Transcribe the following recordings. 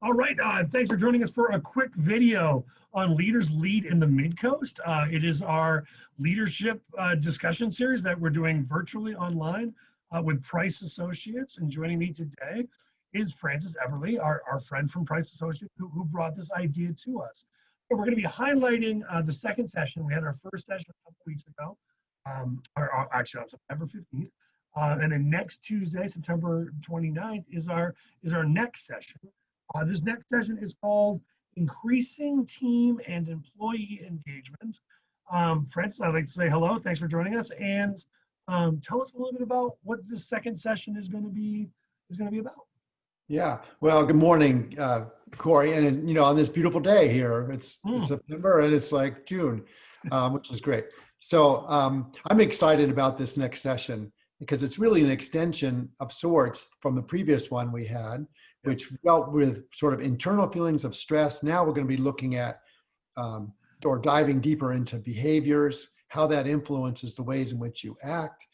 All right, thanks for joining us for a quick video on Leaders Lead in the Midcoast. It is our leadership discussion series that we're doing virtually online with Price Associates. And joining me today is Francis Eberle, our friend from Price Associates, who brought this idea to us. So we're going to be highlighting the second session. We had our first session a couple weeks ago, or actually on September 15th. And then next Tuesday, September 29th, is our next session. This next session is called Increasing Team and Employee Engagement. Francis, I'd like to say hello. Thanks for joining us, and tell us a little bit about what this second session is going to be about. Yeah. Well, good morning, Corey. And on this beautiful day here, it's September and it's like June, which is great. So I'm excited about this next session because it's really an extension of sorts from the previous one we had, which dealt with sort of internal feelings of stress. Now we're going to be looking at or diving deeper into behaviors, how that influences the ways in which you act,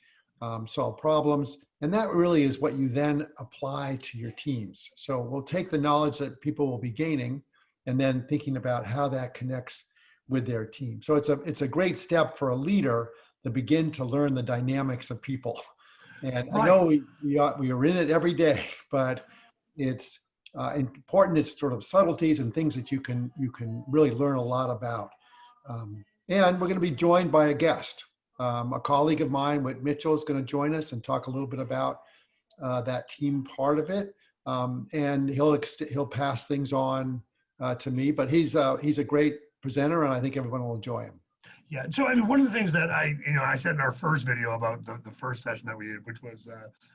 solve problems. And that really is what you then apply to your teams. So we'll take the knowledge that people will be gaining and then thinking about how that connects with their team. So it's a great step for a leader to begin to learn the dynamics of people. And I know we are in it every day, but it's important. It's sort of subtleties and things that you can really learn a lot about. And we're going to be joined by a guest. A colleague of mine, Whit Mitchell, is going to join us and talk a little bit about that team part of it. And he'll pass things on to me. But he's a great presenter, and I think everyone will enjoy him. Yeah. So I mean, one of the things that I said in our first video about the first session that we did, which was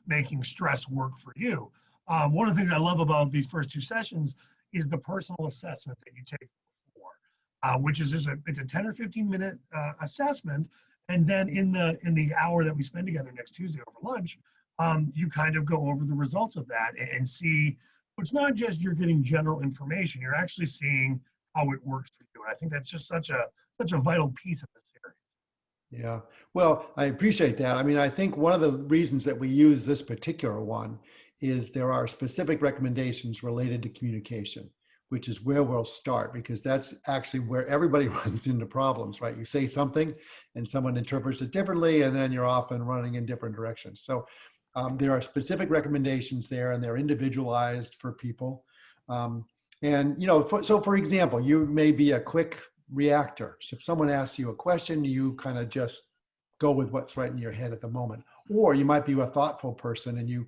making stress work for you. One of the things I love about these first two sessions is the personal assessment that you take before, which is it's a 10 or 15 minute assessment. And then in the hour that we spend together next Tuesday over lunch, you kind of go over the results of that and see. It's not just you're getting general information; you're actually seeing how it works for you. And I think that's just such a vital piece of this series. Yeah. Well, I appreciate that. I mean, I think one of the reasons that we use this particular one is there are specific recommendations related to communication, which is where we'll start, because that's actually where everybody runs into problems, right? You say something and someone interprets it differently, and then you're off and running in different directions. So there are specific recommendations there, and they're individualized for people. So for example, you may be a quick reactor. So if someone asks you a question, you kind of just go with what's right in your head at the moment. Or you might be a thoughtful person and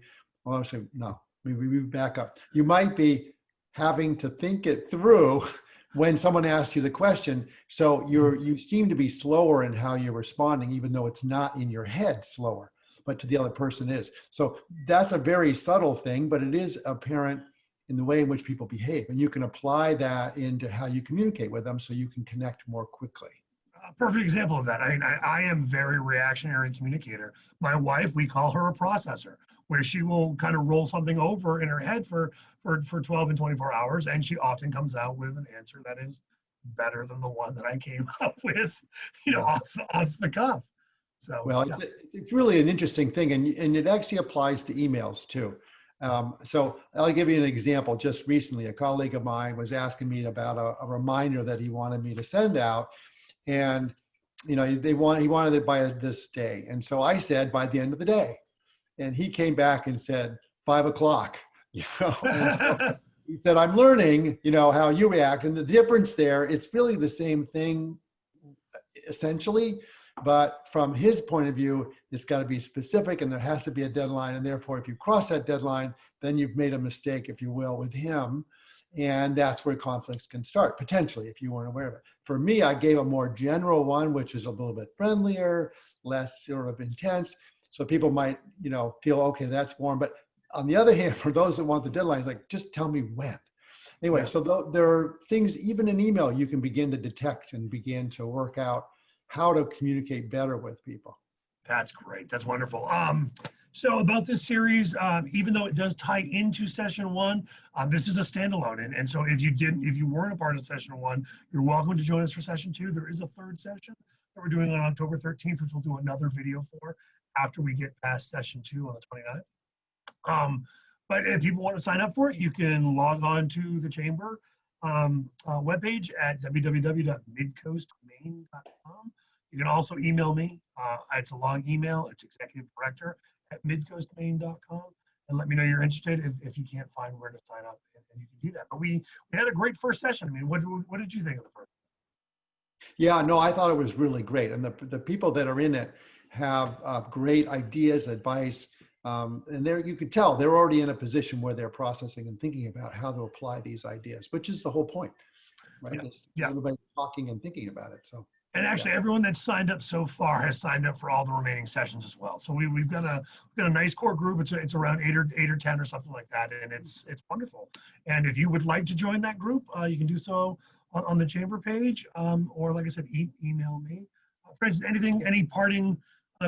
we back up. You might be having to think it through when someone asks you the question. So you seem to be slower in how you're responding, even though it's not in your head slower, but to the other person is. So that's a very subtle thing, but it is apparent in the way in which people behave. And you can apply that into how you communicate with them so you can connect more quickly. A perfect example of that. I mean, I am very reactionary communicator. My wife, we call her a processor, where she will kind of roll something over in her head for 12 and 24 hours. And she often comes out with an answer that is better than the one that I came up with, off the cuff. So, well, it's really an interesting thing. And it actually applies to emails too. So I'll give you an example. Just recently, a colleague of mine was asking me about a reminder that he wanted me to send out. And, he wanted it by this day. And so I said, by the end of the day. And he came back and said, 5 o'clock. And so he said, I'm learning, how you react. And the difference there, it's really the same thing, essentially. But from his point of view, it's got to be specific and there has to be a deadline. And therefore, if you cross that deadline, then you've made a mistake, if you will, with him. And that's where conflicts can start, potentially, if you weren't aware of it. For me, I gave a more general one, which is a little bit friendlier, less sort of intense. So people might, feel, okay, that's warm. But on the other hand, for those that want the deadline, it's like, just tell me when. Anyway, so there are things, even in email, you can begin to detect and begin to work out how to communicate better with people. That's great. That's wonderful. So about this series, even though it does tie into session one, this is a standalone. And so if you weren't a part of session one, you're welcome to join us for session two. There is a third session that we're doing on October 13th, which we'll do another video for after we get past session two on the 29th. But if people want to sign up for it, you can log on to the chamber webpage at www.midcoastmaine.com. You can also email me. It's a long email. It's executive director@midcoastmaine.com. And let me know you're interested if you can't find where to sign up, and you can do that. But we had a great first session. I mean, what did you think of the first? Yeah, no, I thought it was really great. And the people that are in it have great ideas, advice, and you could tell they're already in a position where they're processing and thinking about how to apply these ideas, which is the whole point, right? Yeah. It's Yeah. everybody talking and thinking about it. So. And actually, everyone that's signed up so far has signed up for all the remaining sessions as well. So we've got a nice core group. It's around eight or 10 or something like that, and it's wonderful. And if you would like to join that group, you can do so on the chamber page, or like I said, email me. For instance, any parting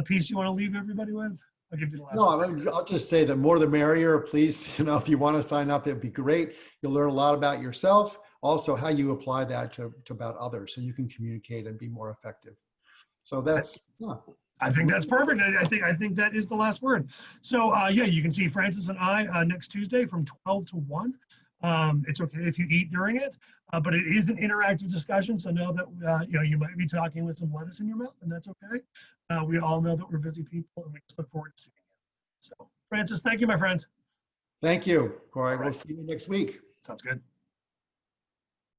piece you want to leave everybody with? I'll give you the last. No, one. I'll just say that more the merrier, please. If you want to sign up, it'd be great. You'll learn a lot about yourself, also how you apply that to about others, so you can communicate and be more effective. So that's, yeah. I think that's perfect. I think that is the last word. So yeah, you can see Francis and I next Tuesday from 12 to 1. It's okay if you eat during it, but it is an interactive discussion. So know that you might be talking with some lettuce in your mouth, and that's okay. We all know that we're busy people, and we just look forward to seeing you. So Francis, thank you, my friend. Thank you, Corey. All right. We'll see you next week. Sounds good.